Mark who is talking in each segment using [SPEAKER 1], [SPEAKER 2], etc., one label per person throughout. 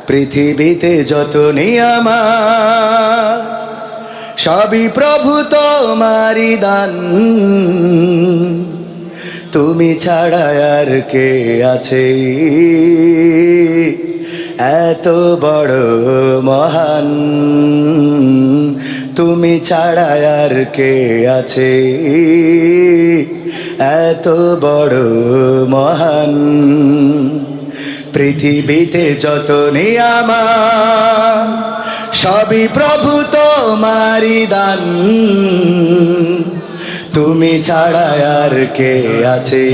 [SPEAKER 1] পৃথিবীতে যত নিয়ামত সবই প্রভু তোমারই দান। তুমি ছাড়া আর কে আছে এত বড় মহান? তুমি ছাড়া আর কে আছে এত বড় মহান? পৃথিবীতে যত নিয়ামত সবই প্রভু তোমারই দান। তুমি ছাড়া আর কে আছে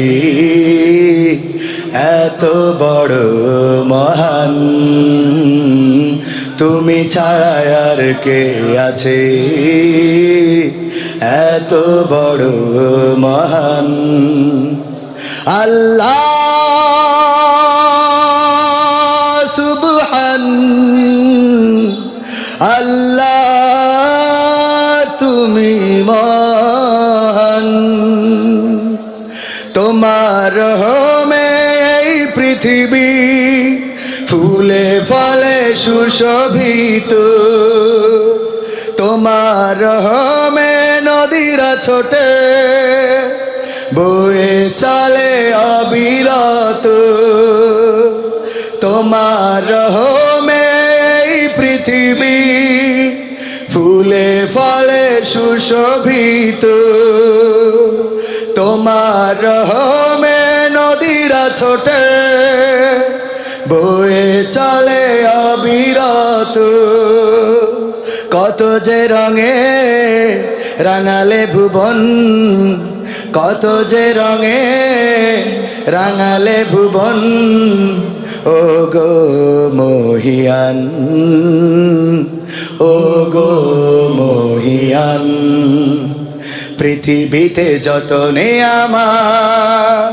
[SPEAKER 1] এত বড় মহান? তুমি ছাড়া আর কে আছে এত বড় মহান? আল্লাহ সুবহান আল্লাহ তুমি মহান। তোমার রহমে এই পৃথিবী ফুলে ফলে সুশোভিত। তোমার রহমে নদীরা ছোটে বয়ে চলে অবিরত। তোমার রহমে এই পৃথিবী ফুলে ফলে সুশোভিত। তোমার রহমে নদীরা ছোটে বয়ে চলে অবিরত। কত যে রঙে রাঙালে ভুবন, কত যে রঙে রাঙালে ভুবন। ও গো মহিয়ান, ও গো মহিয়ান। পৃথিবীতে যত নিয়ামত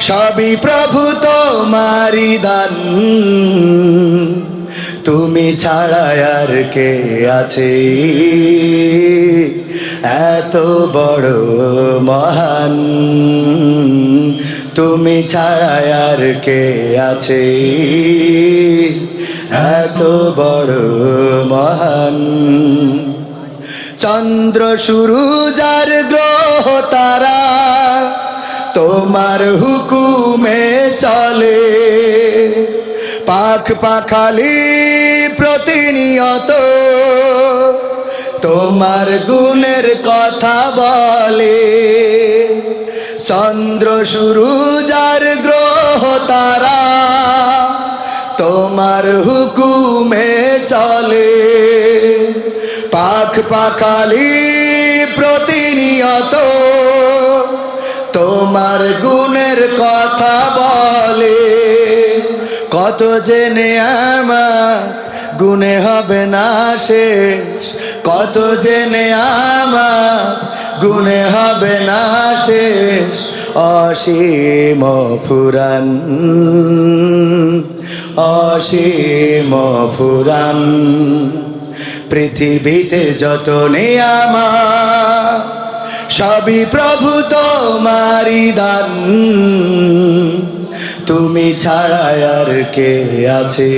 [SPEAKER 1] সবই প্রভু তোমারই দান। তুমি ছাড়া আর কে আছে এত বড় মহান? তুমি ছাড়া আর কে আছে এত বড় মহান? চন্দ্র সূরজ আর গ্রহ তারা তোমার হুকুমে চলে। পাখ পাখালি প্রতিনিয়ত তোমার গুণের কথা বলে। চন্দ্র সূরজ আর গ্রহ তারা তোমার হুকুমে চলে। পাখ পাখালি প্রতিনিয়ত তোমার গুণের কথা বলে। কত যে নিয়ামত গুণে হবে না শেষ, কত যে নিয়ামত গুণে হবে না শেষ। অসীম ফুরান, অসীম ফুরান। পৃথিবীতে যত নিয়ামত সবই প্রভু তোমারই দান। তুমি ছাড়া আর কে আছে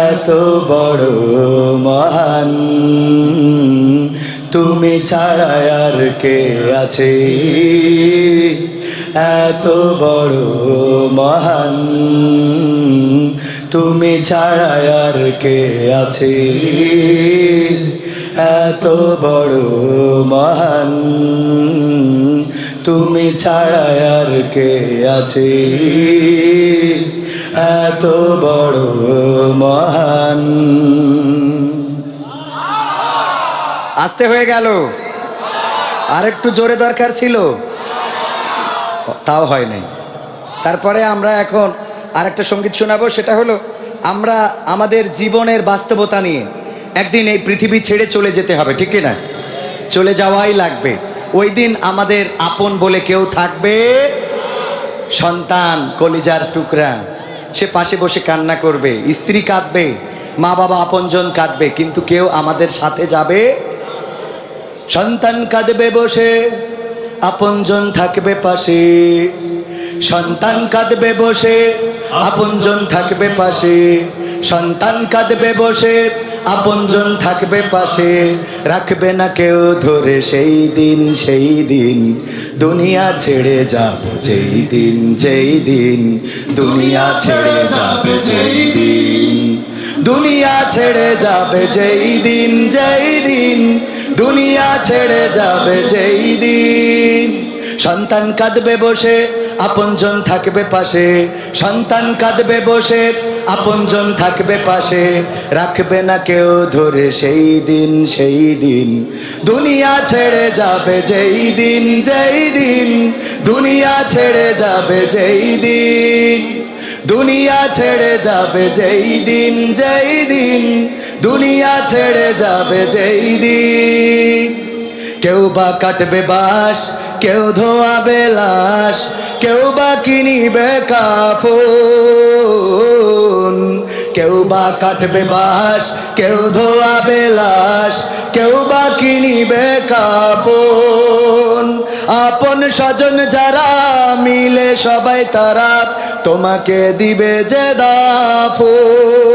[SPEAKER 1] এত বড় মহান? তুমি ছাড়া আর কে আছে এত বড় মহান? তুমি ছাড়া আর কে আছে এত বড় মহান? তুমি ছাড়া আর কে আছে এত বড় মহান? আস্তে হয়ে গেল, আর একটু জোরে দরকার ছিল, তাও হয় নাই। তারপরে আমরা এখন আরেকটা সঙ্গীত শোনাবো, সেটা হলো আমরা আমাদের জীবনের বাস্তবতা নিয়ে একদিন এই পৃথিবী ছেড়ে চলে যেতে হবে, ঠিক না? চলে যাওয়াই লাগবে। ওই দিন আমাদের আপন বলে কেউ থাকবে? সন্তান কলিজার টুকরা সে পাশে বসে কান্না করবে, স্ত্রী কাঁদবে, মা বাবা আপনজন কাঁদবে, কিন্তু কেউ আমাদের সাথে যাবে। সন্তান কাঁদবে বসে, আপনজন থাকবে পাশে। সন্তান কাঁদবে বসে, আপনজন থাকবে পাশে। সন্তান কাঁদবে বসে, আপনজন থাকবে পাশে, রাখবে না কেউ ধরে সেই দিন, সেই দিন দুনিয়া ছেড়ে যাব যেই দিন, যেই দিন দুনিয়া ছেড়ে যাবে যেই দিন, দুনিয়া ছেড়ে যাবে যেই দিন, যেই দিন দুনিয়া ছেড়ে যাবে যেই দিন। সন্তান কাঁদবে বসে, আপনজন থাকবে পাশে। সন্তান কাঁদবে বসে, আপনজন থাকবে পাশে, রাখবে না কেউ ধরে সেই দিন, সেই দিন দুনিয়া ছেড়ে যাবে যেই দিন, যেই দিন দুনিয়া ছেড়ে যাবে যেই দিন, দুনিয়া ছেড়ে যাবে যেই দিন, যেই দিন দুনিয়া ছেড়ে যাবে যেই দিন। কেউ বা কাটবে বাঁশ, কেউ ধোয়াবে লাশ, কেউ বা কিনিবে কাফন, কেউ বা কাটবে বাঁশ, কেউ ধোয়াবে লাশ, কেউ বা কিনিবে কাফন। আপন স্বজন যারা মিলে সবাই তারা তোমাকে দিবে যে দাফন।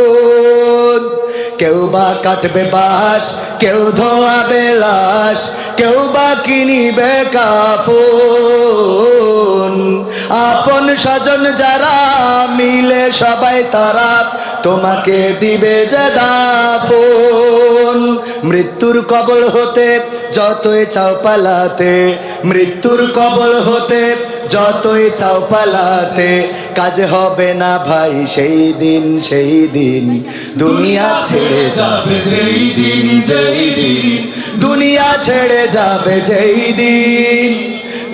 [SPEAKER 1] কেউ বা কাটবে বাঁশ, কেউ ধোয়াবে লাশ, কেউ বা কিনিবে কাফন। আপন স্বজন যারা মিলে সবাই তারা তোমাকে দিবে যে দাফন। মৃত্যুর কবল হতে যতই চাও পালাতে, মৃত্যুর কবল হতে যতই চাও পালাতে, কাজ হবে না ভাই সেই দিন, সেই দিন দুনিয়া ছেড়ে যাবে যেই দিন, যেই দিন দুনিয়া ছেড়ে যাবে যেই দিন,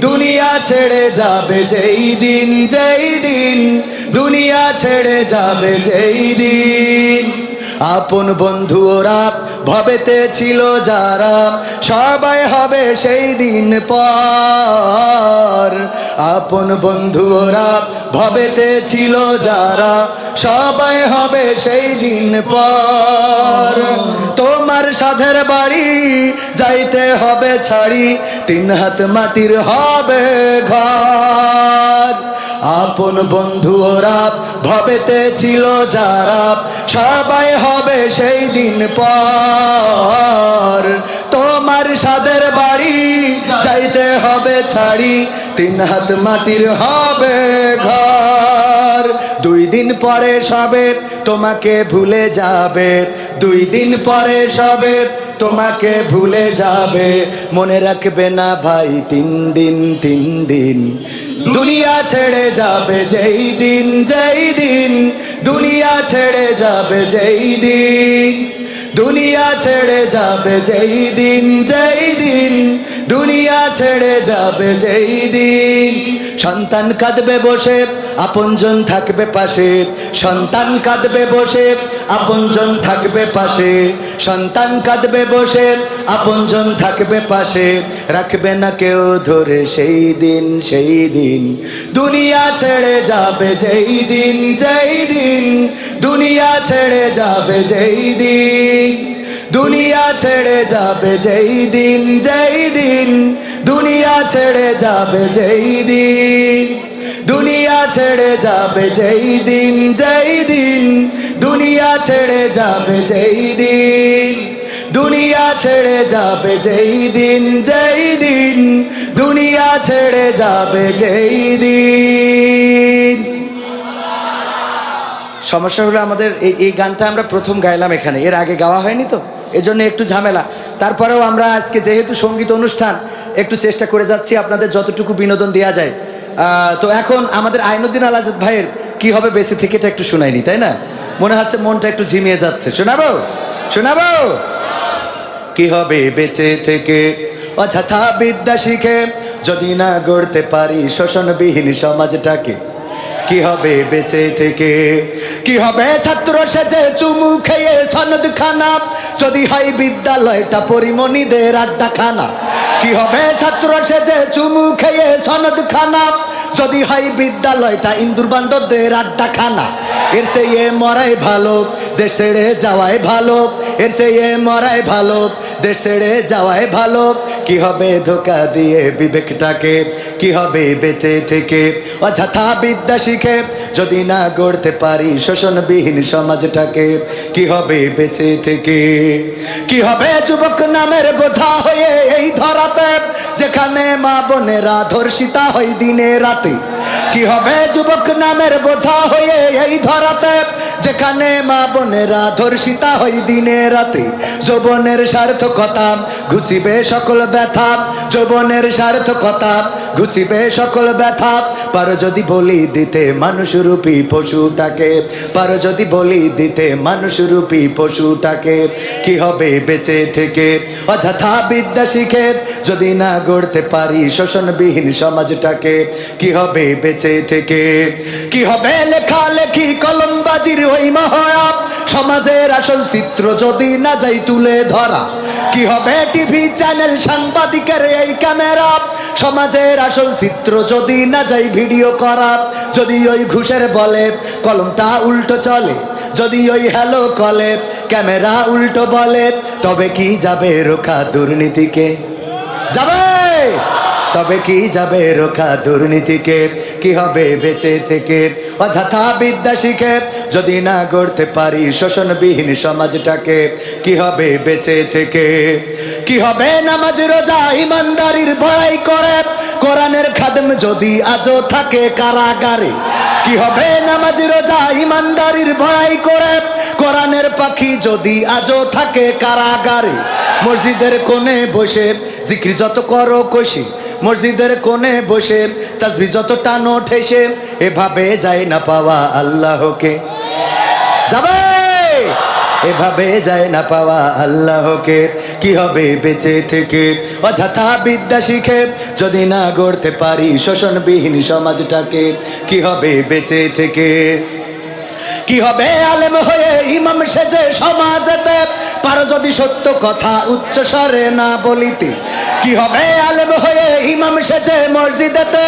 [SPEAKER 1] দুনিয়া ছেড়ে যাবে যেই দিন, যেই দিন দুনিয়া ছেড়ে যাবে যেই দিন। আপন বন্ধু ওরা ভবেতে ছিল যারা, সবাই হবে সেই দিন পর। আপন বন্ধু ওরা ভবেতে ছিল যারা, সবাই হবে সেই দিন পর। তোমার সাধের বাড়ি যাইতে হবে ছাড়ি, 3 হাত মাটির হবে ঘর। আপন বন্ধু ওরা ভবেতে ছিল যারা, সবাই হবে সেই দিন পর। তোমার সাধের বাড়ি যাইতে হবে ছাড়ি, 3 হাত মাটির হবে ঘর। 2 দিন পরে সবে তোমাকে ভুলে যাবে, 2 দিন পরে সবে তোমাকে ভুলে যাবে, মনে রাখবে না ভাই 3 দিন, 3 দিন দুনিয়া ছেড়ে যাবে যেই দিন, যেই দিন দুনিয়া ছেড়ে যাবে যেই দিন, দুনিয়া ছেড়ে যাবে যেই দিন, যেই দিন দুনিয়া ছেড়ে যাবে যেই দিন। সন্তান কাঁদবে বসে, আপনজন থাকবে পাশে। সন্তান কাঁদবে বসে, আপনজন থাকবে পাশে। সন্তান কাঁদবে বসে, আপনজন থাকবে পাশে, রাখবে না কেউ ধরে সেই দিন, সেই দিন দুনিয়া ছেড়ে যাবে যেই দিন, যেই দিন দুনিয়া ছেড়ে যাবে যেই দিন, দুনিয়া ছেড়ে যাবে যেই দিন, যেই দিন দুনিয়া ছেড়ে যাবে যেই দিন, দুনিয়া ছেড়ে যাবে যেই দিন, যেই দিন দুনিয়া ছেড়ে যাবে যেই দিন, দুনিয়া ছেড়ে যাবে যেই দিন, যেই দিন দুনিয়া ছেড়ে যাবে যেই দিন। সমস্যা হলো আমাদের এই গানটা আমরা প্রথম গাইলাম এখানে, এর আগে গাওয়া হয়নি তো, এজন্য একটু ঝামেলা। তারপরেও আমরা আজকে যেহেতু সঙ্গীত অনুষ্ঠান একটু চেষ্টা করে যাচ্ছি আপনাদের যতটুকু বিনোদন দেওয়া যায়। তো এখন আমাদের আইনুদ্দিন আল আজাদ ভাইয়ের কি হবে বেঁচে থেকে এটা একটু শোনাইনি, তাই না? মনে হচ্ছে মনটা একটু ঝিমিয়ে যাচ্ছে। শোনাবো, শোনাবো। কি হবে বেঁচে থেকে অযথা বিদ্যা শিখে, যদি না গড়তে পারি শোষণবিহীন সমাজটাকে। কি হবে বেঁচে থেকে, কি হবে ছাত্র সেজে চুমু খেয়ে সনদ খানা, যদি হয় বিদ্যালয়টা পরিমণিদের আড্ডাখানা। কি হবে ছাত্র সেজে চুমু খেয়ে সনদ খানা, যদি হয় বিদ্যালয়টা ইন্দুর বান্দরদের আড্ডাখানা। এর চেয়ে মরাই ভালো, দেশ ছেড়ে যাওয়াই ভালো, এর চেয়ে মরাই ভালো, দেশ ছেড়ে যাওয়াই ভালো। কি হবে ধোকা দিয়ে বিবেকটাকে, কি হবে বেঁচে থেকে অযথা বিদ্যা শিখে যদি না গড়তে পারি শোষণবিহীন সমাজটাকে, কি হবে বেঁচে থেকে। কি হবে যুবক নামের বোঝা হয়ে এই ধরাতে, যেখানে মা বোনেরা ধর্ষিতা হয় দিনে রাতে। কি হবে যুবক নামের বোঝা হয়ে এই ধরাতে, যেখানে মা বোনেরা ধর্ষিতা হয় দিনে রাতে। যৌবনের সার্থকতা ঘুচিবে সকল ব্যথা, যৌবনের সার্থকতা ঘুচিবে সকল ব্যথা। পারো যদি বলি দিতে মানুষরূপী পশুটাকে, পারো যদি বলি দিতে মানুষরূপী পশুটাকে, কি হবে বেঁচে থেকে অযথা বিদ্যা শিখে যদি না গড়তে পারি শোষণবিহীন সমাজটাকে, কি হবে বেঁচে থেকে। কি হবে লেখালেখি কলমবাজির ওই মহড়া, সমাজের আসল চিত্র যদি না যাই তুলে ধরা। কি হবে টিভি চ্যানেল সাংবাদিকের এই ক্যামেরা, সমাজের আসল চিত্র যদি না যাই ভিডিও করা। যদি ওই ঘুষের বলে কলমটা উল্টো চলে, যদি ওই হ্যালো কলে ক্যামেরা উল্টো বলে, তবে কি যাবে রোখা দুর্নীতিকে, যাবে তবে কি যাবে রোখা দুর্নীতিকে, কি হবে বেঁচে থেকে অযথা বিদ্যা শিখে যদি না গড়তে পারি শোষণবিহীন সমাজটাকে, কি হবে বেঁচে থেকে। কি হবে নামাজ রোজা ইমানদারির বড়াই করে, কোরআনের খাদেম যদি আজও থাকে কারাগারে। কি হবে নামাজ রোজা ইমানদারির বড়াই করে, কোরআনের পাখি যদি আজও থাকে কারাগারে। মসজিদের কোণে বসে জিকির যত করো কষি, মসজিদের কোণে বসে তাসবিহ যত টানো ঠেসে, এভাবে যায় না পাওয়া আল্লাহকে, যাবে এভাবে যায় না পাওয়া আল্লাহকে। কি হবে বেঁচে থেকে অযথা বিদ্যা শিখে যদি না গড়তে পারি শোষণবিহীন সমাজটাকে, কি হবে বেঁচে থেকে। কি হবে আলেম হয়ে ইমাম সেজে সমাজেতে, পারো যদি সত্য কথা উচ্চ স্বরে না বলিতে। কি হবে আলেম হয়ে ইমাম সেজে মসজিদেতে।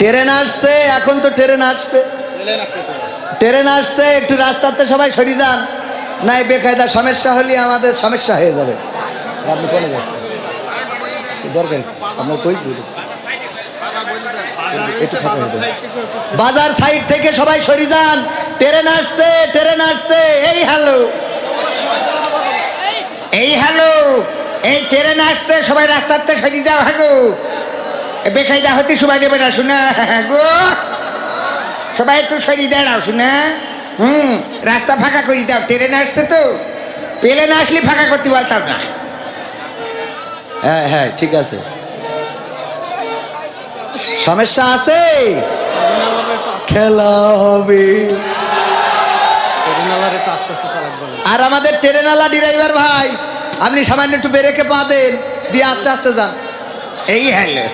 [SPEAKER 1] ট্রেন আসছে, এখন তো ট্রেন আসবে, ট্রেন আসছে, একটু রাস্তাতে সবাই সরে যান, নাই বেকায়দা সমস্যা হলে আমাদের সমস্যা হয়ে যাবে। আপনি কোনে যাচ্ছেন দরকার আপনার কইছি, বাজার সাইড থেকে সবাই সরে যান, ট্রেন আসছে, ট্রেন আসছে। এই হ্যালো, এই হ্যালো, এই ট্রেন আসছে, সবাই রাস্তাতে সরে যাও। হ্যাঁ গো, বেকায়দা হতে সবাই দেবে না শুনে গো, সবাই একটু সরি দাঁড়াও শুনে। রাস্তা ফাঁকা করে দাও, ট্রেন আসছে তো, প্লেন আসলে ফাঁকা করতে বলতাম না। হ্যাঁ হ্যাঁ ঠিক আছে, সমস্যা আছে, খেলা হবে। আর আমাদের ট্রেনওয়ালা ড্রাইভার ভাই, আপনি সামান্য একটু ব্রেকে পা দেন, দিয়ে আস্তে আস্তে যান। এই হ্যালো,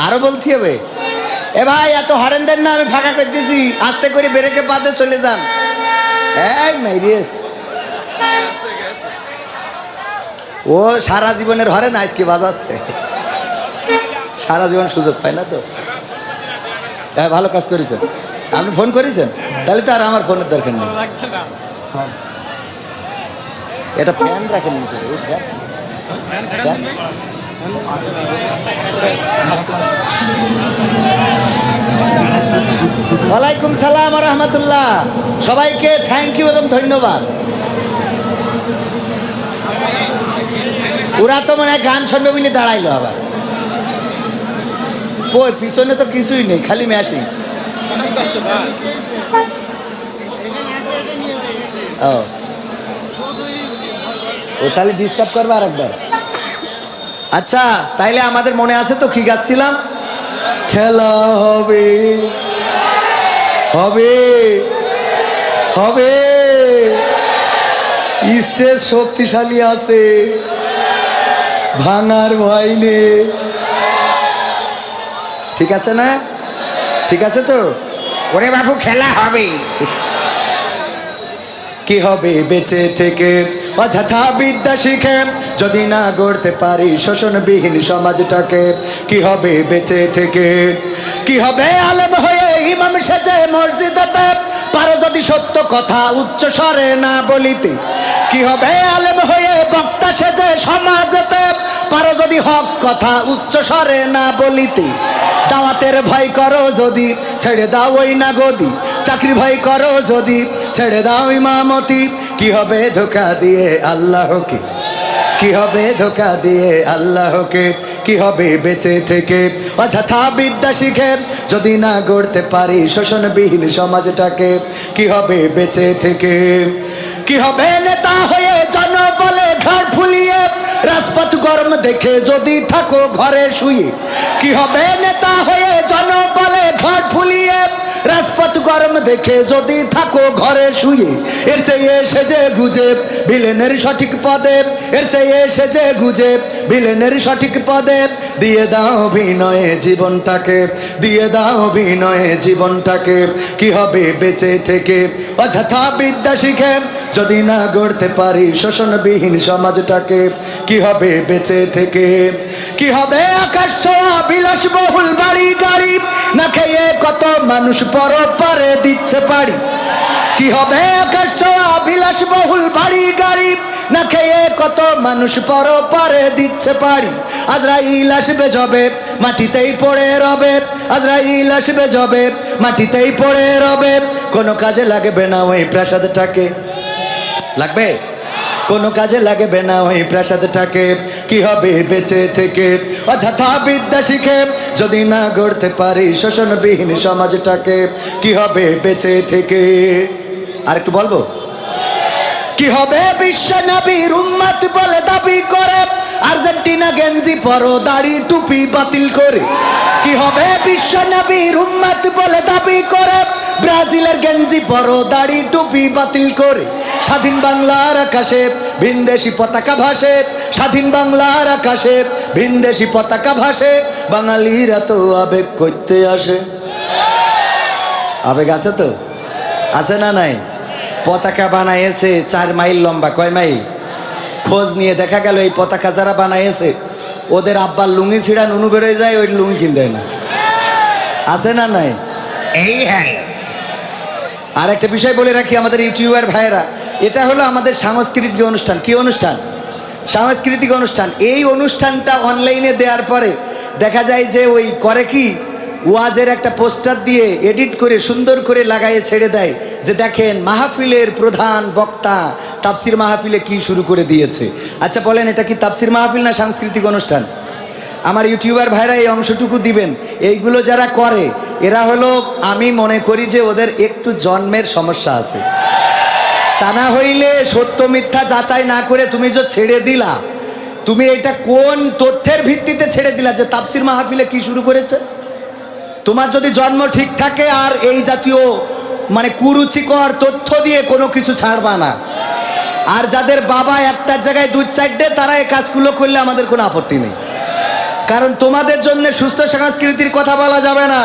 [SPEAKER 1] আরো বলতে হবে। এ ভাই এত হরেন দেন না, আমি ফাঁকা করে দিয়েছি, আস্তে করে ব্রেকে পা দিয়ে চলে যান। এই মাইরিস, ও সারা জীবনের হরেন আজকে বাজাচ্ছে, সারা জীবন সুযোগ পায় না তো। হ্যাঁ ভালো কাজ করেছেন, আপনি ফোন করেছেন, তাহলে তো আর আমার ফোনের দরকার নেই। এটা ফ্যান রাখেন, ওয়ালাইকুম সালাম রহমতুল্লাহ, সবাইকে থ্যাংক ইউ এবং ধন্যবাদ। ওরা তো মনে হয় গান শুনবে বলে দাঁড়াইলো আবার, ওই পিছনে তো কিছুই নেই, খালি ম্যাশিং। ও তাহলে ডিস্টার্ব করবে আর একবার। আচ্ছা তাইলে আমাদের মনে আছে তো কি গাচ্ছিলাম? খেলা হবে, হবে, হবে, স্টেজ শক্তিশালী আছে, ভাঙার ভয় নেই। ঠিক আছে না? ঠিক আছে তো? ওরে বাবু খেলা হবে। কি হবে বেঁচে থেকে অযথা বিদ্যা শিখে যদি না গড়তে পারি শোষণবিহীন সমাজটাকে, কি হবে বেঁচে থেকে। কি হবে আলেম হয়ে ইমাম সেজে মসজিদেতে, পারো যদি সত্য কথা উচ্চ স্বরে না বলিতে, কি হবে আলেম হয়ে বক্তা সেজে সমাজেতে, পারো যদি হক কথা উচ্চ স্বরে না বলিতে, দাওয়াতের ভয় করো যদি ছেড়ে দাও ওই না গদি, চাকরি ভয় করো যদি ছেড়ে দাও ইমামতি, কি হবে ধোকা দিয়ে আল্লাহকে, কি হবে ধোকা দিয়ে আল্লাহকে, কি হবে বেঁচে থেকে অযথা বিদ্যা শিখে যদি না গড়তে পারি শোষণবিহীন সমাজটাকে, কি হবে বেঁচে থেকে, কি হবে নেতা হয়ে জনবলে ঘাড় ফুলিয়ে রাজপথ গরম দেখে যদি থাকো ঘরে শুয়ে, কি হবে নেতা হয়ে জনবলে ঘাড় ফুলিয়ে রাজপথ গরম দেখে যদি থাকো ঘরে শুয়ে, এর চেয়ে সেজে গুজে ভিলেনের সঠিক পদে, এর চেয়ে সেজে গুজে ভিলেনের সঠিক পদে, দিয়ে দাও বিনয়ে জীবনটাকে, দিয়ে দাও বিনয়ে জীবনটাকে, কি হবে বেঁচে থেকে অযথা বিদ্যা শিখে যদি না গড়তে পারি শোষণবিহীন সমাজটাকে, কি হবে বেঁচে থেকে, কি হবে আকাশ ছোঁয়া বিলাসবহুল বাড়ি গাড়ি না খেয়ে কত মানুষ পরপারে দিচ্ছে পাড়ি, কি হবে আকাশ ছোঁয়া বিলাসবহুল বাড়ি গাড়ি না খেয়ে কত মানুষ পরপারে দিচ্ছে পাড়ি, আজরাইল আসবে যবে মাটিতেই পড়ে রবে, আজরাইল আসবে যবে মাটিতেই পড়ে রবে, কোনো কাজে লাগবে না ওই প্রাসাদটাকে, লাগবে কোনো কাজে লাগবে না ওই প্রাসাদটাকে, কি হবে বেঁচে থেকে অযথা বিদ্যা শিখে যদি না গড়তে পারি শোষণবিহীন সমাজটাকে, কি হবে বেঁচে থেকে। আর একটু বলবো, কি হবে বিশ্ব নবীর উম্মত বলে দাবি করে আর্জেন্টিনা গেঞ্জি পরো দাড়ি টুপি বাতিল করে, কি হবে বিশ্ব নবীর উম্মত বলে দাবি করে ব্রাজিলের গেঞ্জি পরো দাড়ি টুপি বাতিল করে, স্বাধীন বাংলার আকাশে ভিনদেশি পতাকা ভাসে, স্বাধীন বাংলার আকাশে ভিনদেশি পতাকা ভাসে, বাঙালিরা তো আবেগ করতে আসে, আবেগ আছে তো, আছে না নাই, পতাকা বানাইছে 4 মাইল লম্বা, কয় মাইল, খোঁজ নিয়ে দেখা গেল এই পতাকা যারা বানাইছে ওদের আব্বার লুঙ্গি ছিঁড়া নুনু বেরোয় যায়, ওই লুঙ্গি কিনতে না, আছে না নাই, এই হ্যাঁ। আর একটা বিষয় বলে রাখি আমাদের ইউটিউবার ভাইয়েরা, এটা হলো আমাদের সাংস্কৃতিক অনুষ্ঠান, কি অনুষ্ঠান, সাংস্কৃতিক অনুষ্ঠান, এই অনুষ্ঠানটা অনলাইনে দেওয়ার পরে দেখা যায় যে ওই করে কি ওয়াজের একটা পোস্টার দিয়ে এডিট করে সুন্দর করে লাগায়ে ছেড়ে দেয় যে দেখেন মাহফিলের প্রধান বক্তা তাফসির মাহফিলে কি শুরু করে দিয়েছে। আচ্ছা বলেন এটা কি তাফসির মাহফিল না সাংস্কৃতিক অনুষ্ঠান? আমার ইউটিউবার ভাইরা এই অংশটুকু দিবেন। এইগুলো যারা করে এরা হলো, আমি মনে করি যে ওদের একটু জন্মের সমস্যা আছে, তা না হইলে সত্য মিথ্যা যাচাই না করে তুমি যে ছেড়ে দিলা, তুমি এটা কোন তথ্যের ভিত্তিতে ছেড়ে দিলা যে তাফসির মাহফিলে কি শুরু করেছে? তোমার যদি জন্ম ঠিক থাকে আর এই জাতীয় মানে কুরুচিকর তথ্য দিয়ে কোনো কিছু ছাড়বা না। আর যাদের বাবা একটার জায়গায় 2-4টে, তারা এই কাজগুলো করলে আমাদের কোনো আপত্তি নেই, কারণ তোমাদের জন্য সুস্থ সংস্কৃতির কথা বলা যাবে না,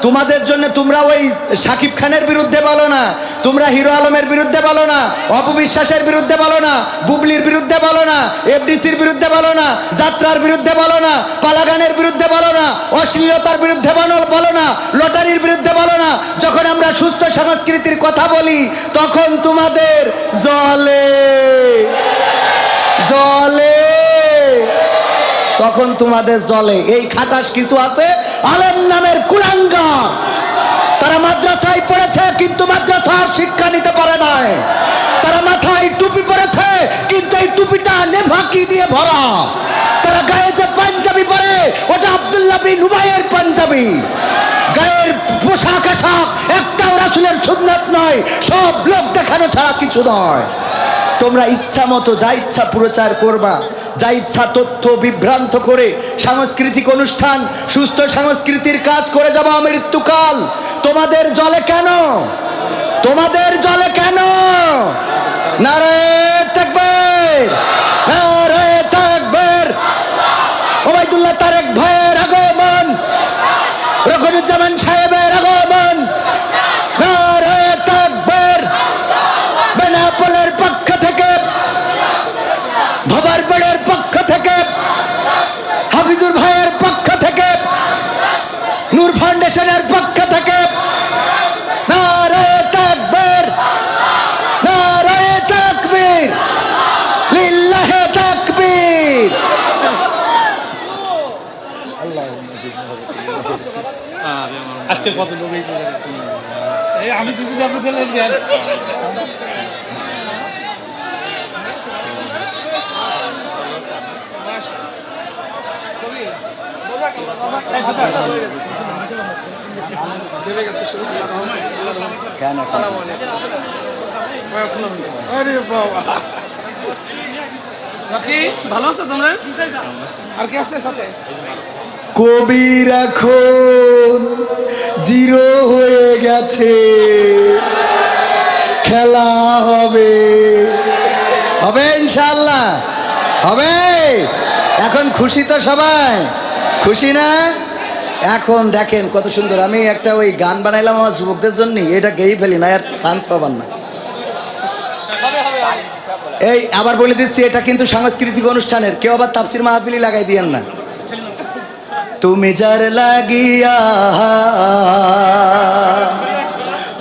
[SPEAKER 1] তোমাদের জন্য তোমরা ওই শাকিব খানের বিরুদ্ধে বলো না, তোমরা হিরো আলমের বিরুদ্ধে বলো না, অপবিশ্বাসের বিরুদ্ধে বলো না, বুবলির বিরুদ্ধে বলো না, এফডিসির বিরুদ্ধে বলো না, যাত্রার বিরুদ্ধে বলো না, পালাগানের বিরুদ্ধে বলো না, অশ্লীলতার বিরুদ্ধে বলো না, লটারির বিরুদ্ধে বলো না। যখন আমরা সুস্থ সংস্কৃতির কথা বলি তখন তোমাদের জলে জলে তখন তোমাদের জলে। এই খাটাস কিছু আছে আলেম নামের কুলাঙ্গার, তারা মাদ্রাসায় পড়েছে কিন্তু মাদ্রাসার শিক্ষা নিতে পারে নাই, তারা মাথায় টুপি পরেছে কিন্তু এই টুপিটা নেভাকি দিয়ে ভরা, তারা গায়ে যে পাঞ্জাবি পরে ওটা আব্দুল্লাহ বিন উবাইয়ের পাঞ্জাবি, গায়ের পোশাক আশাক একটাও রাসূলের সুন্নাত নয়, সব লোক দেখানো ছাড়া কিছু নয়। তোমরা ইচ্ছা মতো যা ইচ্ছা প্রচার করবা, যা ইচ্ছা তথ্য বিভ্রান্ত করে সাংস্কৃতিক অনুষ্ঠান সুস্থ সংস্কৃতির কাজ করে যাবো মৃত্যুকাল। তোমাদের জলে কেন, তোমাদের জলে কেন? নারায়ে তাকবীর, নারায়ে তাকবীর। ওবাইদুল্লাহ তারেক ভাইয়ের আগমন, রঘুনুজ্জামান সাহেবের আগমন, নারায়ে তাকবীর। বেনাপোলের পক্ষ থেকে, ভবারপাড়ের পক্ষ থেকে, হাফিজুর ভাইয়ের পক্ষ থেকে, নূর ফাউন্ডেশনের পক্ষ থেকে নারায়ে তাকবীর।
[SPEAKER 2] আজকে কত লোক হয়েছে এই আমি কিছু আপনি দিলেন যে
[SPEAKER 3] আরে বাবা রাখি ভালো আছো তোমরা আর কে আসছে সাথে
[SPEAKER 1] কবির এখন জিরো হয়ে গেছে, খেলা হবে হবে ইনশাল্লাহ হবে। এখন খুশি তো সবাই, খুশি না? এখন দেখেন কত সুন্দর, আমি একটা ওই গান বানাইলাম আমার যুবকদের জন্য, এটা গেয়েই ফেলি না, আর চান্স পাবার না। এই আবার বলে দিচ্ছি, এটা কিন্তু সাংস্কৃতিক অনুষ্ঠানের, কেউ আবার তাফসির মাহফিলি লাগাই দিয়েন না। তুমি যার লাগিয়া,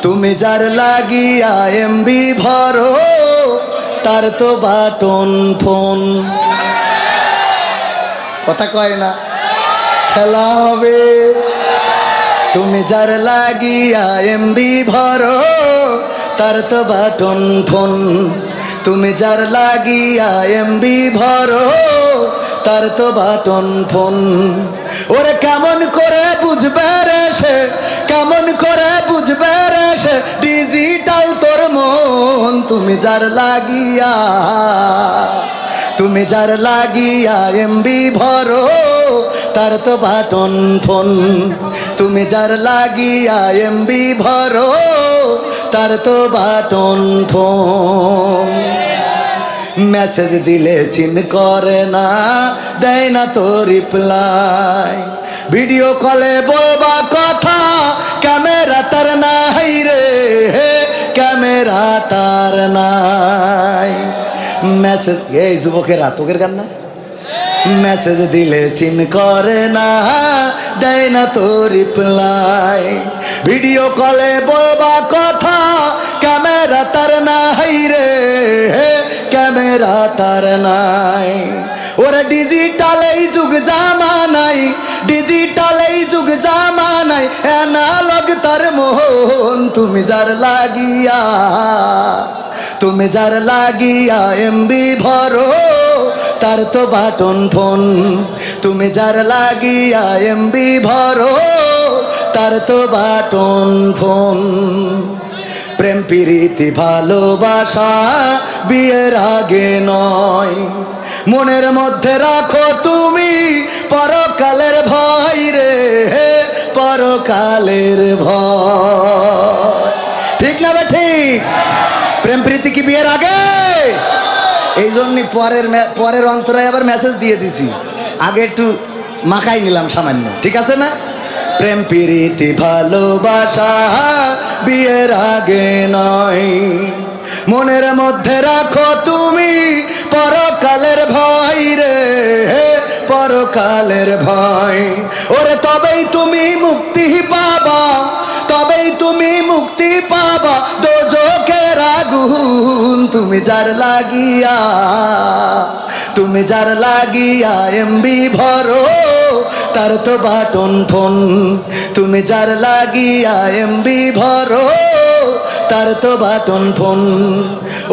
[SPEAKER 1] তুমি যার লাগিয়া এমবি ভরো, তার তো বাটন ফোন, কথা কয় না, খেলা হবে। তুমি যার লাগিয়া এমবি ভরো, তার তো বাটন ফোন, তুমি যার লাগিয়া এমবি ভরো, তার তো বাটন ফোন। ওরে কেমন করে বুঝবে রে সে, কেমন করে বুঝবে রে সে, ডিজিটাল তোর মন। তুমি যার লাগিয়া, তুমি যার লাগিয়া এমবি ভরো, তার তো বাটন ফোন, তুমি যার লাগিয়া এমবি ভরো, তার তো বাটন ফোন। মেসেজ দিলে সিন করে না, দেয় না তো রিপ্লাই, ভিডিও কলে বলবা কথা, ক্যামেরা তার নাই রে, ক্যামেরা তার নাই। মেসেজ, এই যুবকেরা তোকের গান না, মেসেজ দিলে সিন করে না, দেয় না তো রিপ্লাই, ভিডিও কলে বলবা কথা, ক্যামেরা তার নাই রে, ক্যামেরা তার নাই। ওরে ডিজিটাল এই যুগ জামানাই, ডিজিটাল এই যুগ জামানাই, অ্যানালগ তার মোহন। তুমি যার লাগিয়া, তুমি যার লাগিয়া এমবি ভরো, তার তো বাটন ফোন, তুমি যার লাগিয়া এমবি ভরো, তার তো বাটন ফোন। প্রেম প্রীতি ভালোবাসা বিয়ের আগে নয়, মনের মধ্যে রাখো তুমি পরকালের ভয় রে, পরকালের ভয়। ঠিক না বে ঠিক? প্রেম প্রীতি কি বিয়ের আগে? এই জন্যই পরের অন্তরায় আবার মেসেজ দিয়ে দিছি, আগে একটু মাখাই নিলাম সামান্য, ঠিক আছে না? প্রেম প্রীতি ভালোবাসা বিয়ের আগে নয়, মনের মধ্যে রাখো তুমি পরকালের ভয় রে, পরকালের ভয়। ওরে তবেই তুমি মুক্তি পাবা, তবেই তুমি মুক্তি পাবা দোজখের আগুন। তুমি যার লাগিয়া, তুমি যার লাগিয়া এমবি ভরো, তার তো বাটন ফোন, তুমি যার লাগিয়া এমবি ভরো, তার তো বাটন ফোন।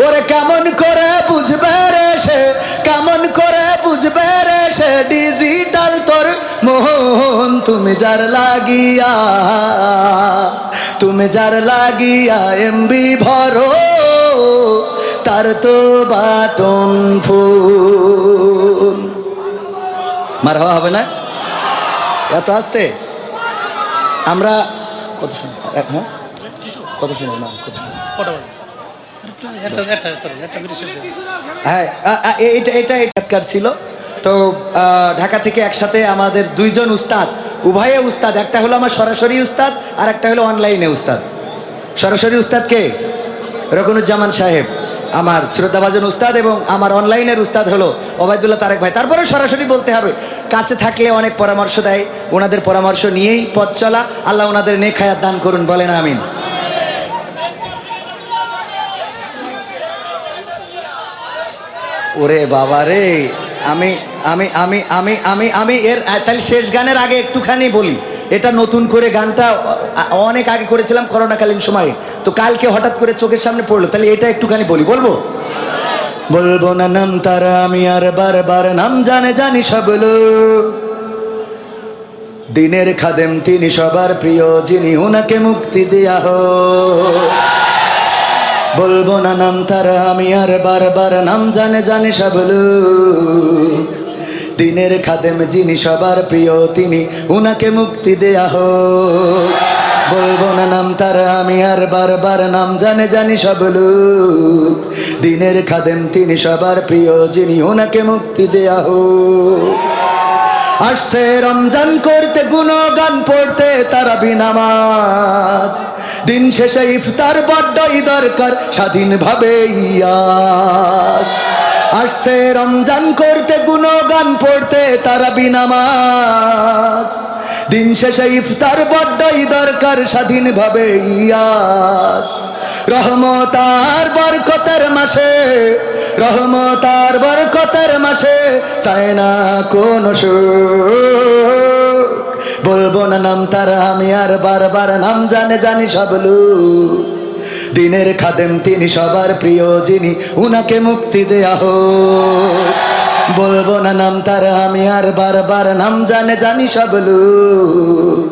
[SPEAKER 1] ওরে কেমন করে বুঝবে রে সে, কেমন করে বুঝবে রে সে, ডিজিটাল তোর মোহন। তুমি যার লাগিয়া, তুমি যার লাগিয়া এমবি ভরো, তার তো বাটন ফোন। মার হওয়া হবে না এত আসতে? আমরা কত শুনি, হ্যাঁ কত শুনি না, হ্যাঁ এটা এটা ছিল তো। ঢাকা থেকে একসাথে আমাদের দুইজন উস্তাদ, উভয়ে উস্তাদ, একটা হলো আমার সরাসরি উস্তাদ আর একটা হলো অনলাইনে উস্তাদ। সরাসরি উস্তাদ কে? রকনুজ্জামান সাহেব আমার শ্রদ্ধাভাজন উস্তাদ, এবং আমার অনলাইনের উস্তাদ হলো ওবায়দুল্লাহ তারেক ভাই। তারপরে সরাসরি বলতে হবে, কাছে থাকলে অনেক পরামর্শ দেয়, ওনাদের পরামর্শ নিয়েই পথ চলা। আল্লাহ ওনাদের নেক হায়াত দান করুন, বলেন আমিন। ওরে বাবা রে, আমি আমি আমি আমি আমি আমি এর তাহলে শেষ গানের আগে একটুখানি বলি, এটা নতুন করে গানটা অনেক আগে করেছিলাম করোনাকালীন সময়ে, তো কালকে হঠাৎ করে চোখের সামনে পড়লো, তাহলে এটা একটুখানি বলি, বলবো? বলবো না নাম তারা আমি আর বারবার, নাম জানে জানি সব লোক, দিনের খাদেম তিনি সবার প্রিয়, যিনি উনাকে মুক্তি দেয়া হোক। বলবো না নাম তারা আমি আর বারবার, নাম জানে জানি সব লোক, দিনের খাদেম যিনি সবার প্রিয়, তিনি উনাকে মুক্তি দেয়া হোক। বলবো না নাম তারা আমি আর বারবার, নাম জানে জানি সব লোক, দিনের খাদেম তিনি সবার প্রিয়, যিনি উনাকে মুক্তি দেয়া হোক। আসছে রমজান করতে, গুণগান পড়তে তারাবি নামাজ, দিন শেষে ইফতার বড্ডই দরকার স্বাধীনভাবে ইয়াজ। আসছে রমজান করতে, গুণগান পড়তে তারাবি নামাজ, দিন শেষে ইফতার বড্ডই দরকার স্বাধীনভাবে ইয়াজ। রহমত আর বরকতের মাসে, রহমত আর বরকতের মাসে চায় না কোন সুখ। বলবো না নাম তারা আমি আর বারবার, নাম জানে জানি সব লোক, দিনের খাদেম তিনি সবার প্রিয়, যিনি উনাকে মুক্তি দেয়া হোক। বলবো না নাম তারা আমি আর বারবার, নাম জানে জানি সব লোক,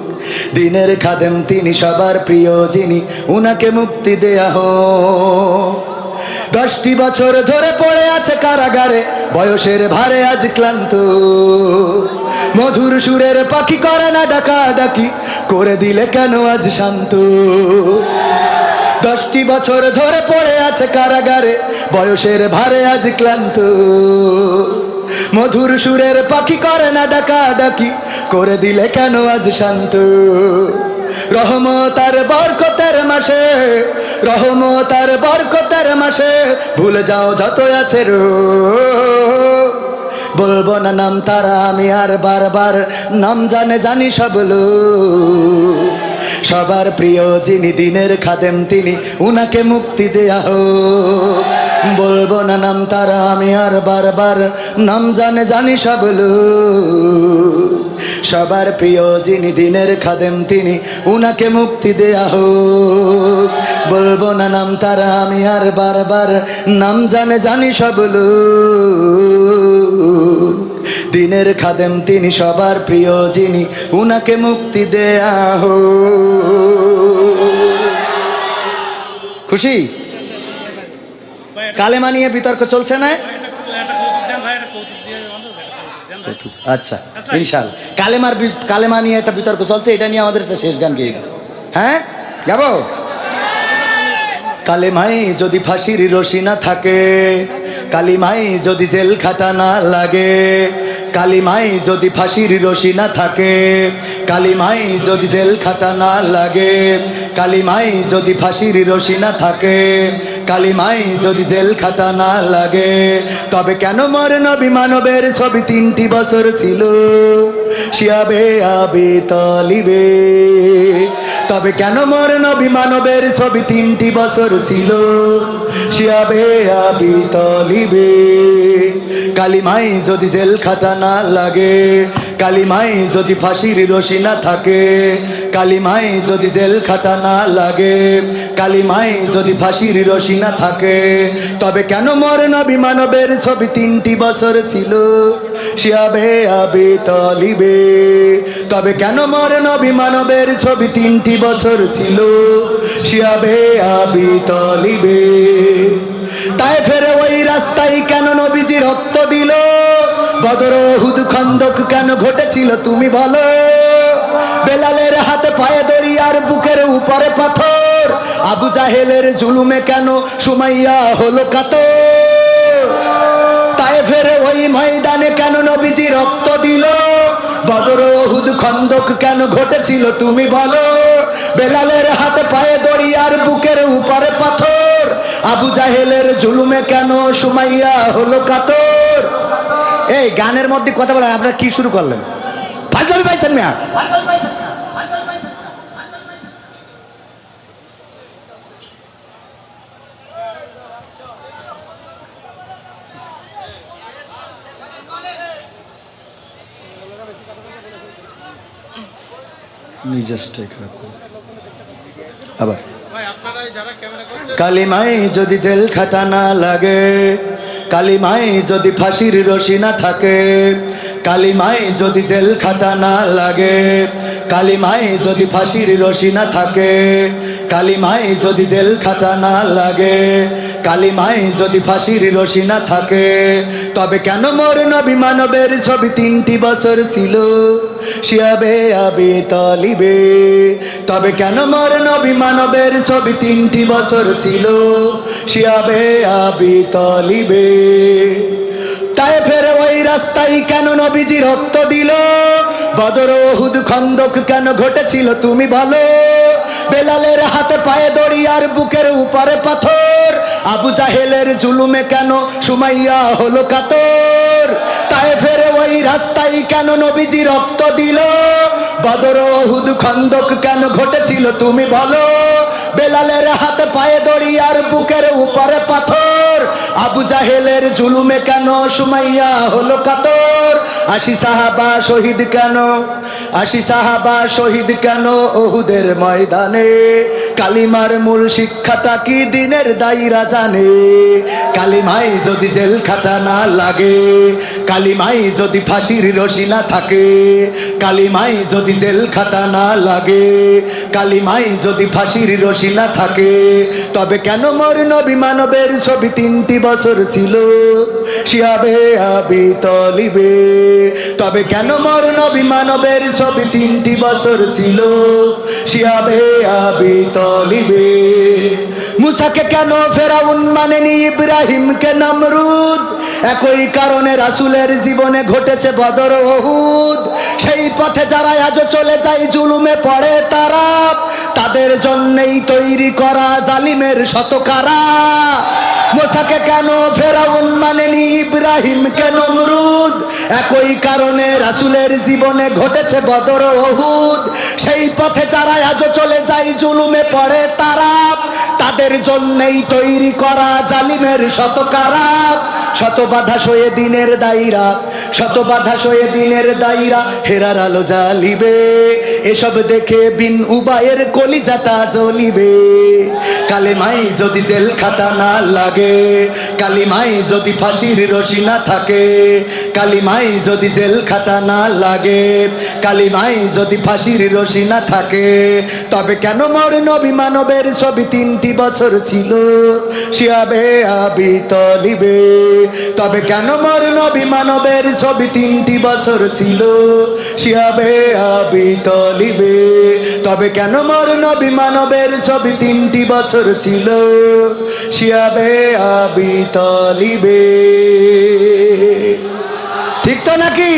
[SPEAKER 1] দিনের খাদেম তিনি সবার প্রিয়, যিনি উনাকে মুক্তি দেয়া হোক। 10টি বছর ধরে পড়ে আছে কারাগারে, বয়সের ভারে আজ ক্লান্ত, মধুর সুরের পাখি করে না ডাকা ডাকি, করে দিলে কেন আজ শান্ত। 10টি বছর ধরে পড়ে আছে কারাগারে, বয়সের ভারে আজ ক্লান্ত, মধুর সুরের পাখি করে না ডাকা ডাকি, করে দিলে কেন আজ শান্ত। রহমত আর বরকতের মাসে, রহমত আর বরকতের মাসে ভুলে যাও যত আছে রোগ। বলবো না নাম তারা আমি আর বারবার, নাম জানে জানি সব লোক, সবার প্রিয় যিনি দিনের খাদেম তিনি উনাকে মুক্তি দেয়া হোক। বলবো না নাম তারা আমি আর বারবার, নাম জানে জানি সব লোক, সবার প্রিয় যিনি দিনের খাদেম তিনি উনাকে মুক্তি দেয়া হোক। বলবো না নাম তারা আমি আর বারবার, নাম জানে জানি সব লোক, দিনের খাদেম তিনি সবার প্রিয়, যিনি উনাকে মুক্তি দেয়া হোক। খুশি? কালেমা নিয়ে বিতর্ক চলছে না? আচ্ছা ইনশাআল্লাহ কালেমা নিয়ে একটা বিতর্ক চলছে, এটা নিয়ে আমাদের একটা শেষ গান গিয়ে, হ্যাঁ যাবো? কালেমাই যদি ফাঁসির রশি না থাকে, কালিমাই যদি জেল খাটা না লাগে, কালিমাই যদি ফাঁসির রশি না থাকে, কালিমাই যদি জেল খাটা না লাগে, কালিমাই যদি ফাঁসির রশি না থাকে, কালিমাই যদি জেল খাটা না লাগে, তবে কেন মর নবী মানবের ছবি 3টি বছর ছিল শিয়াবে আবি তালিবে। তবে কেন মর নবী মানবের ছবি 3টি বছর ছিল শিয়াবে আবি তালিবে। কালিমাই যদি জেল খাটা না লাগে, কালিমাই যদি ফাঁসির রশি না থাকে, কালিমাই যদি জেল খাটা না লাগে, কালিমাই যদি ফাঁসির রশি না থাকে, তবে কেন মর নবী মানবের ছবি 3টি বছর ছিল শিয়াবে আবি তালিবে। তবে কেন মর নবী মানবের ছবি 3টি বছর ছিল শিয়াবে আবি তালিবে। তাই ফেরে ওই রাস্তায় কেন নবীজি রক্ত দিল, বদর উহুদ খন্দক কেন ঘটেছিল তুমি বলো। বেলালের হাতে পায়ে দড়ি আর বুকের উপরে পাথর, আবু জাহেলের জুলুমে কেন সুমাইয়া হলো কাতর। তাই ফেরে ওই ময়দানে কেন নবীজি রক্ত দিল, বদর উহুদ খন্দক কেন ঘটেছিল তুমি বলো। বেলালের হাতে পায়ে দড়ি আর বুকের উপরে পাথর, আবু জাহেলের জুলুমে কেন সুমাইয়া হলো কাতর। এই গানের মধ্যে কথা বলেন, আপনারা কি শুরু করলেন? ফাজলামি পাইছেন মিয়া? মিজাজটাই খারাপ করে। আবার কালিমায় যদি জেল খাটানা লাগে, কালিমায় যদি ফাঁসির রশি না থাকে, কালিমায় যদি জেল খাটানা লাগে, কালিমায় যদি ফাঁসির রশি না থাকে, কালিমায় যদি জেল খাটানা লাগে, কালিমায় যদি ফাঁসির রশি না থাকে, তবে কেন মোর নবী মানবের ছবি 3টি বছর ছিল শিয়াবে আবি তালিবে? তবে কেন মোর নবী মানবের ছবি 3টি বছর ছিল শিয়াবে আবি তালিবে? তাই ফের ওই রাস্তায় কেন নবীজি রক্ত দিল? বদর উহুদ খন্দক কেন ঘটেছিল তুমি বলো? বেলালের হাতে পায়ে দড়ি আর বুকের উপরে পাথর, আবু জাহেলের জুলুমে কেন সুমাইয়া হলো কাতর? তাই ফের ওই রাস্তায় কেন নবীজি রক্ত দিল? বদর উহুদ খন্দক কেন ঘটেছিল তুমি বলো? বেলালের হাতে পায়ে দড়ি আর বুকের উপরে পাথর, আবু জাহেলের জুলুমে কেন সুমাইয়া হলো কাতর? 80 সাহাবা শহীদ কেন, 80 সাহাবা শহীদ কেন উহুদের ময়দানে? কালিমার মূল শিক্ষাটা কি দিনের দায়রা জানে? কালিমায় যদি জেল খাটা না লাগে, কালিমায় যদি ফাঁসির রশি না থাকে, কালিমায় যদি জেল খাটা না লাগে, কালিমায় যদি ফাঁসির রশি না থাকে, তবে কেন মোর নবী মানবের ছবি 3টি বছর ছিল শিয়াবে আবি তালিবে? তবে কেন মোর নবী মানবের ছবি 3টি বছর ছিল শিয়াবে আবি তালিবে? মুসাকে কেন ফেরাউন মানেনি, ইব্রাহিমকে নমরুদ? একই কারণে রাসূলের জীবনে ঘটেছে বদর উহুদ। সেই পথে যারা আজও চলে যায় জুলুমে পড়ে তারা, তাদের জন্যই তৈরি করা জালিমের শতকারা। মুসাকে কেন ফেরাউন মানেনি, ইব্রাহিমকে নমরুদ? একই কারণে রাসূলের জীবনে ঘটেছে বদর উহুদ। সেই পথে যারা আজও চলে যায় জুলুমে পড়ে তারা, তাদের জন্যই তৈরি করা জালিমের শতকারা। শত বাধা সয়ে দিনের দায়রা, শত বাধা সয়ে দিনের দায়রা, হেরার আলো জ্বালিবে। এসব দেখে বিন উবায়ের কলিজাটা জ্বলিবে। কালেমায় যদি জেল খাটা না লাগে, কালিমায় যদি ফাঁসির রশি না থাকে, কালিমায় যদি জেল খাটা না লাগে, কালিমায় যদি ফাঁসির রশি না থাকে, তবে কেন মোর নবী মানবের ছবি 3টি বছর ছিল শিয়াবে আবি তালিবে? তবে কেন মোর নবী মানবের ছবি 3টি বছর ছিল শিয়াবে আবি তালিবে? তবে কেন মোর নবী মানবের ছবি 3টি বছর ছিল শিয়াবে আবি তালিবে? ঠিক তো নাকি?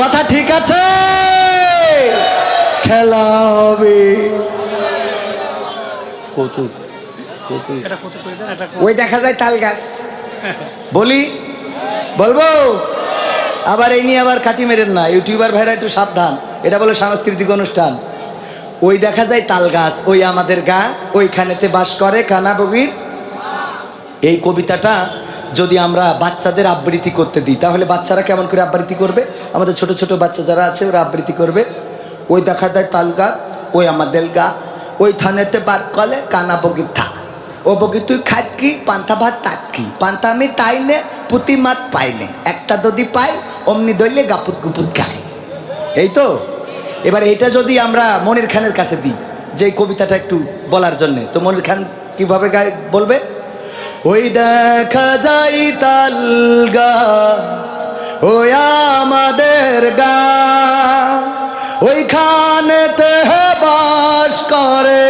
[SPEAKER 1] কথা ঠিক আছে? খেলা হবে। কৌতুক কৌতুক
[SPEAKER 2] এটা কত করে দেন? এটা
[SPEAKER 1] ওই দেখা যায় তাল গাছ। বলি বলবো আবার এই নিয়ে আবার কাটি মেরেন না, ইউটিউবার ভাইরা একটু সাবধান, এটা বলে সাংস্কৃতিক অনুষ্ঠান। ওই দেখা যায় তাল গাছ, ওই আমাদের গা, ওইখানেতে বাস করে কানা বগির। এই কবিতাটা যদি আমরা বাচ্চাদের আবৃত্তি করতে দিই তাহলে বাচ্চারা কেমন করে আবৃত্তি করবে? আমাদের ছোট ছোট বাচ্চা যারা আছে ওরা আবৃত্তি করবে। ওই দেখা যায় তাল গা, ওই আমাদের গা, ওই থানেতে বাদ কলে কানা বগির থা। ও বগি তুই খাত কি পান্তা ভাত তাত কি, পান্তা আমি তাই নে পুঁতি মাত পাইলে, একটা যদি পাই অমনি দইলে গাপুত গুপুত খায়। এই তো। এবার এইটা যদি আমরা মনির খানের কাছে দিই যে এই কবিতাটা একটু বলার জন্যে, তো মনির খান কিভাবে গায় বলবে? ওই দেখা যাই তাল গাছ, ওই আমাদের গা, ওইখানেতে বাস করে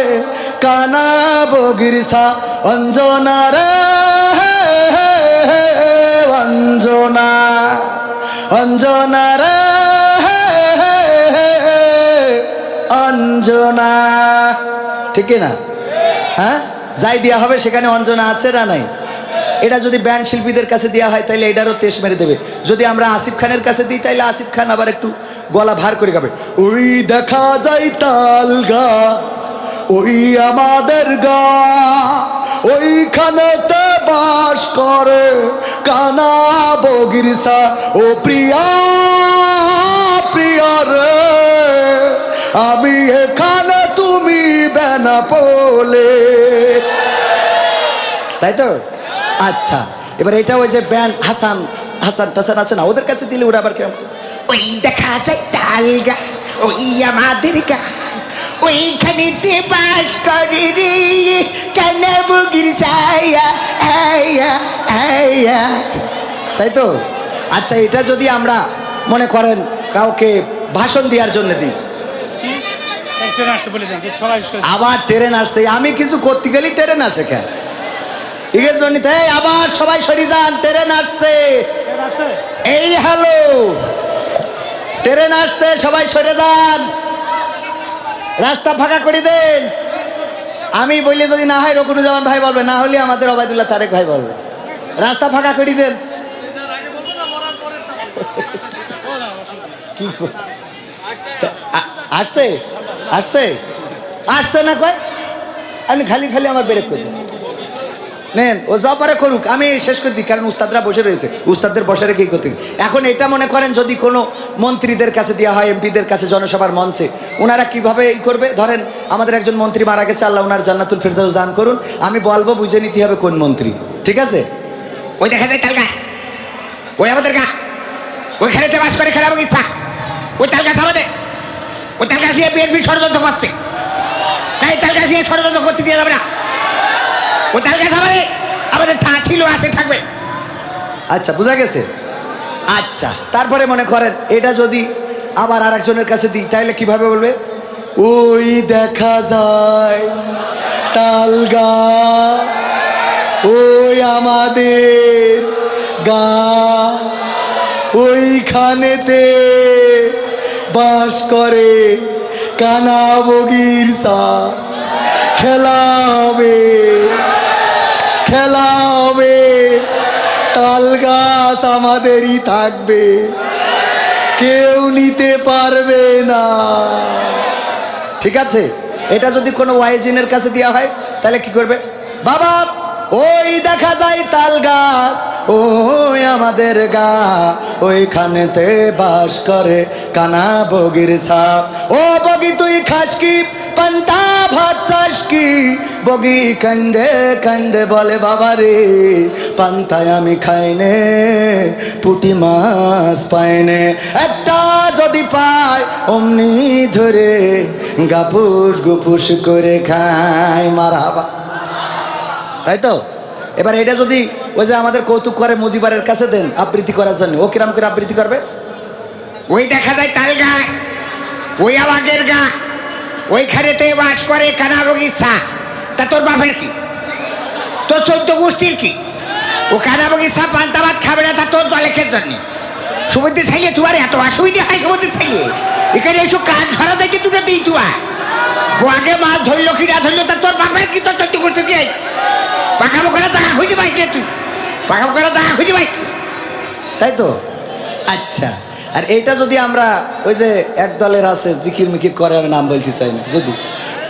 [SPEAKER 1] কানা বগির সা অঞ্জনা রে, অঞ্জনা অঞ্জনা রে, অঞ্জনা। ঠিক না? হ্যাঁ, যাই দেওয়া হবে সেখানে অঞ্জনা আছে না নাই? এটা যদি ব্যান্ড শিল্পীদের কাছে দেওয়া হয় তাহলে এটারও তেজ মেরে দেবে। যদি আমরা আসিফ খানের কাছে দিই তাহলে আসিফ খান আবার একটু গলা ভার করে গাবে। ওই দেখা যায় তাল গাছ, ওই আমাদের গা, ওইখানেতে বাস করে কানা বগির সা। ও প্রিয়া প্রিয়া রে, আমি এখানে তুমি বেনাপোলে। তাই তো? আচ্ছা, এবার এটা ওই যে ব্যান্ড হাসান টাসান আছে না, ওদের কাছে দিলে ওরা আবার কেমন? ওই দেখা যায় তাল গাছ, ওই আমাদের গাছ, ওইখানেতে বাস করে রে কানা বগির ছায়া আয়া আয়া। তাই তো? আচ্ছা, এটা যদি আমরা মনে করেন কাউকে ভাষণ দেওয়ার জন্য দিই,
[SPEAKER 2] একজন আসতে বলে দেন, সবাই
[SPEAKER 1] আবার ট্রেন আসছে, আমি কিছু করতে গেলেই ট্রেন আসে কেন? এর জন্য তাই আবার সবাই সরি যান, ট্রেন আসছে। এই হ্যালো, ট্রেন আসছে, সবাই সরে যান, রাস্তা ফাঁকা করে দেন। আমি বললে যদি না হয় রকুনুজ্জামান ভাই বলবে, না হলে আমাদের ওবায়দুল্লাহ তারেক ভাই বলবে। রাস্তা ফাঁকা করে দেন। কি আসছে আসছে আসছে না কয়, আপনি খালি খালি আমার ব্রেক করে দেন। নেন, ও যা পারে করুক, আমি শেষ করে দিই, কারণ উস্তাদরা বসে রয়েছে, উস্তাদদের বসে রেখেই করতে। এখন এটা মনে করেন যদি কোনো মন্ত্রীদের কাছে দেওয়া হয়, এমপিদের কাছে, জনসভার মঞ্চে, ওনারা কিভাবে ই করবে? ধরেন আমাদের একজন মন্ত্রী মারা গেছে, আল্লাহ ওনার জান্নাতুল ফেরদাউস দান করুন, আমি বলবো বুঝে নিতে হবে কোন মন্ত্রী, ঠিক আছে? ওই দেখা যায় তাল গাছ, ওই আমাদের গা, ওইখানে বাস করে খেলাবো ইচ্ছা, ওই তাল গাছ আমাদের, ওই তাল গাছ দিয়ে বিএনপি ষড়যন্ত্র করছে, তাই তাল গাছ দিয়ে ষড়যন্ত্র করতে দিয়ে যাবে না। ওই তাল গাছ আমাদের ছিল, আছে, থাকবে। আচ্ছা, বোঝা গেছে? আচ্ছা, তারপরে মনে করেন এটা যদি আবার আর একজনের কাছে দিই, তাহলে কিভাবে বলবে? ওই দেখা যায় তাল গাছ, ওই আমাদের গা, ওইখানেতে বাস করে কানা বগির চা, খেলা হবে, খেলা হবে, তাল গাছ আমাদেরই থাকবে, কেউ নিতে পারবে না। ঠিক আছে? এটা যদি কোনো ওয়াইজিনের কাছে দেওয়া হয়, তাহলে কি করবে? বাবা, ওই দেখা যায় তাল গাছ, ওই আমাদের গা, ওইখানেতে বাস করে কানা বগির ছাপ। ও বগি তুই খাস কি পান্তা ভাত চাস কি? বগি কান্দে কান্দে বলে বাবা রে, পান্তায় আমি খাইনে, পুটি মাছ পাইনে, একটা যদি পায় অমনি ধরে গাপুস গুপুস করে খায়। মারহাবা। তাই তো? এবার এটা যদি ওই যে আমাদের কৌতুক করে মুজিবারের কাছে দেন আবৃত্তি করার জন্য, ও কিরাম করে আবৃত্তি করবে? ওই দেখা যায় তাল গাছ, ওই আমাদের গা, ওইখানেতে বাস করে কানা বগিচা। তা তোর বাপের কি? তোর 14 গোষ্ঠীর কি? ও কানা বগিচা পান্তা ভাত খাবে না, তা তোর দলের জন্য সুবিধে চাইলে তোমার এত অসুবিধা হয়? সুবিধে চাইলে এখানে এইসব কাজ ছড়া দেখে তুলে দিই, তোমার আগে মাছ ধরলো কি না ধরলো, তা তোর বাপের কি? তোর 14 গোষ্ঠী কি? পাকা মোকারা টাকা খুঁজে পাই কে তুই? পাকা মোকারা টাকা খুঁজে পাই, তাই তো? আচ্ছা, আর এইটা যদি আমরা ওই যে এক দলের আছে জিকির মিকির করে, আমি নাম বলতে চাই না, যদি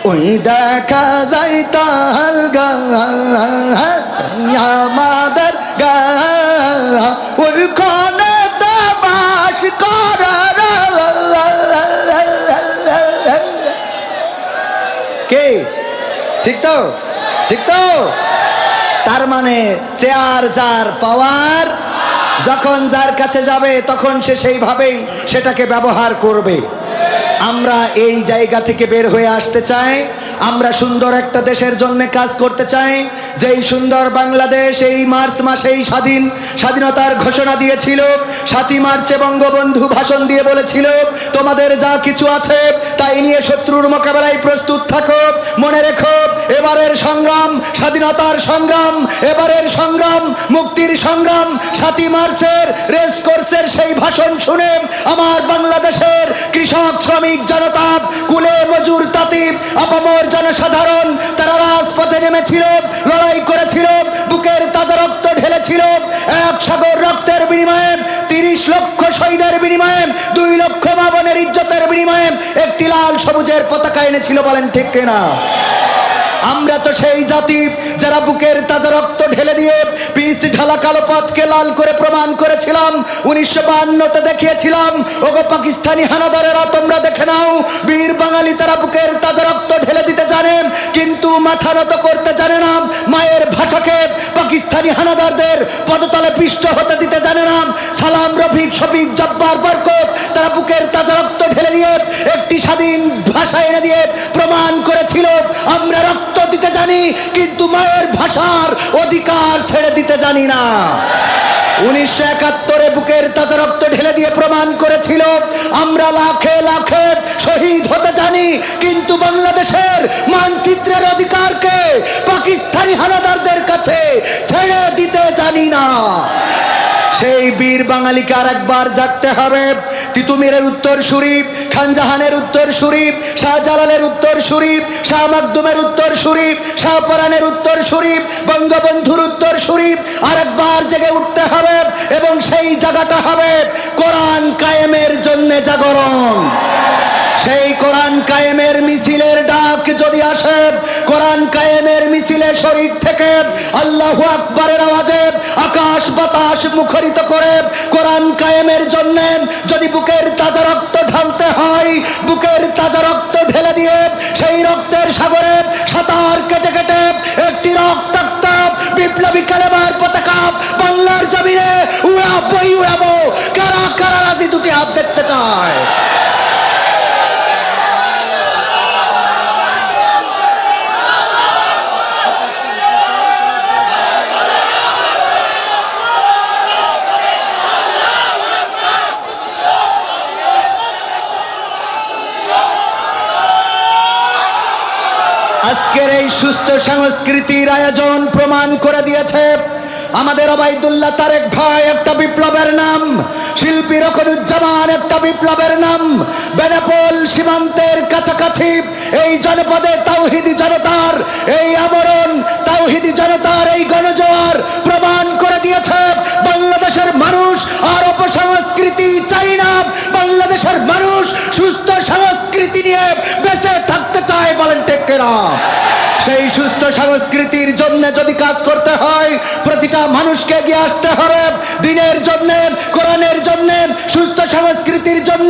[SPEAKER 1] ওই দেখা যায় তাল গাছ আমাদের গা, ওইখানে তো বাস করার কে? ঠিক তো? ঠিক তো? তার মানে চেয়ার যার পাওয়ার, যখন যার কাছে যাবে তখন সে সেইভাবেই সেটাকে ব্যবহার করবে। আমরা এই জায়গা থেকে বের হয়ে আসতে চাই, আমরা সুন্দর একটা দেশের জন্য কাজ করতে চাই। যেই সুন্দর বাংলাদেশ এই মার্চ মাসেই স্বাধীনতার ঘোষণা দিয়েছিল, 7ই মার্চে বঙ্গবন্ধু ভাষণ দিয়ে বলেছিল, তোমাদের যা কিছু আছে তাই নিয়ে শত্রুর মোকাবেলায় প্রস্তুত থাকো। মনে রেখো, এবারের সংগ্রাম স্বাধীনতার সংগ্রাম, এবারের সংগ্রাম মুক্তির সংগ্রাম। 7ই মার্চের রেস কোর্সের সেই ভাষণ শুনে আমার বাংলাদেশের কৃষক, শ্রমিক জনতা, কুলে মজুর, তাঁতি, আপামর জনসাধারণ তারা রাজপথে নেমেছিল, লড়াই করেছিল, বুকের তাজা রক্ত ঢেলেছিল। 1 সাগর রক্তের বিনিময়ে, 30 লক্ষ শহীদের বিনিময়ে, 2 লক্ষ মা বোনের ইজ্জতের বিনিময়ে একটি লাল সবুজের পতাকা এনেছিল। বলেন ঠিক কিনা? আমরা তো সেই জাতি যারা বুকের তাজা রক্ত ঢেলে দিয়ে পিচ ঢালা কালো পথকে লাল করে প্রমাণ করেছিলাম। 1952-তে দেখিয়েছিলাম, ওগো পাকিস্তানি হানাদারেরা তোমরা দেখে নাও, বীর বাঙালি তারা বুকের তাজা রক্ত ঢেলে দিতে জানে কিন্তু মাথা নত করতে জানে না। মায়ের ভাষাকে পাকিস্তানি হানাদারদের পদতলে পিষ্ট হতে দিতে জানে না। সালাম, রফিক, শফিক, জব্বার, বরকত তারা বুকের তাজা রক্ত ঢেলে দিয়ে একটি স্বাধীন ভাষা এনে দিয়ে প্রমাণ করেছিল আমরা রক্ত দিতে জানি কিন্তু মায়ের ভাষার অধিকার ছেড়ে দিতে জানি না। 1971-এ বুকের তাজা রক্ত ঢেলে দিয়ে প্রমাণ করেছিল আমরা লাখে লাখে শহীদ হতে জানি কিন্তু বাংলাদেশের মানচিত্রের অধিকারকে পাকিস্তানি হানাদারদের কাছে ছেড়ে দিতে জানি না। সেই বীর বাঙালিকে আর একবার জাগতে হবে। তিতুমিরের উত্তর শরীফ, খানজাহানের উত্তর শরীফ, শাহজালালের উত্তর শরীফ, শাহ মাকদুমের উত্তর শরীফ, শাহপরানের উত্তর শরীফ, বঙ্গবন্ধুর উত্তর শরীফ আর একবার জেগে উঠতে হবে এবং সেই জায়গাটা হবে কোরআন কায়েমের জন্য জাগরণ। সেই কোরআন কায়েমের মিছিলের ডাক যদি আসে, কোরআন কায়েমের মিছিলে শরীক থেকে আল্লাহু আকবারের আওয়াজে আকাশ বাতাস মুখরিত করে কোরআন কায়েমের জন্য যদি বুকের তাজা রক্ত ঢালতে হয়, বুকের তাজা রক্ত ঢেলে দিয়ে সেই রক্তের সাগরে সাঁতার কেটে কেটে একটি রক্তাক্ত বিপ্লবী কালেমার পতাকা বাংলার জমিনে উড়াবই উড়াবো। কারা কারা রাজি দুটি হাত দেখতে চায়? আজকের এই সুস্থ সংস্কৃতির আয়োজন প্রমাণ করে দিয়েছে আমাদের ওবায়দুল্লাহ তারেক ভাই একটা বিপ্লবের নাম, শিল্পী রকনুজ্জামান একটা বিপ্লবের নাম। বেনাপোল সীমান্তের কাছাকাছি এই জনপদে তাওহিদি জনতার এই আমরণ, তাওহিদি জনতার এই গণজোয়ার প্রমাণ করে দিয়েছে বাংলাদেশের মানুষ আর অপসংস্কৃতি চাই না। বাংলাদেশের মানুষ সুস্থ সংস্কৃতি নিয়ে বেঁচে থাকতে চায়। বলেন ঠিক কিনা? সেই সুস্থ সংস্কৃতির জন্য যদি কাজ করতে হয় প্রতিটা মানুষকে এগিয়ে আসতে হবে দিনের জন্য, কোরআনের জন্য, সুস্থ সংস্কৃতির জন্য।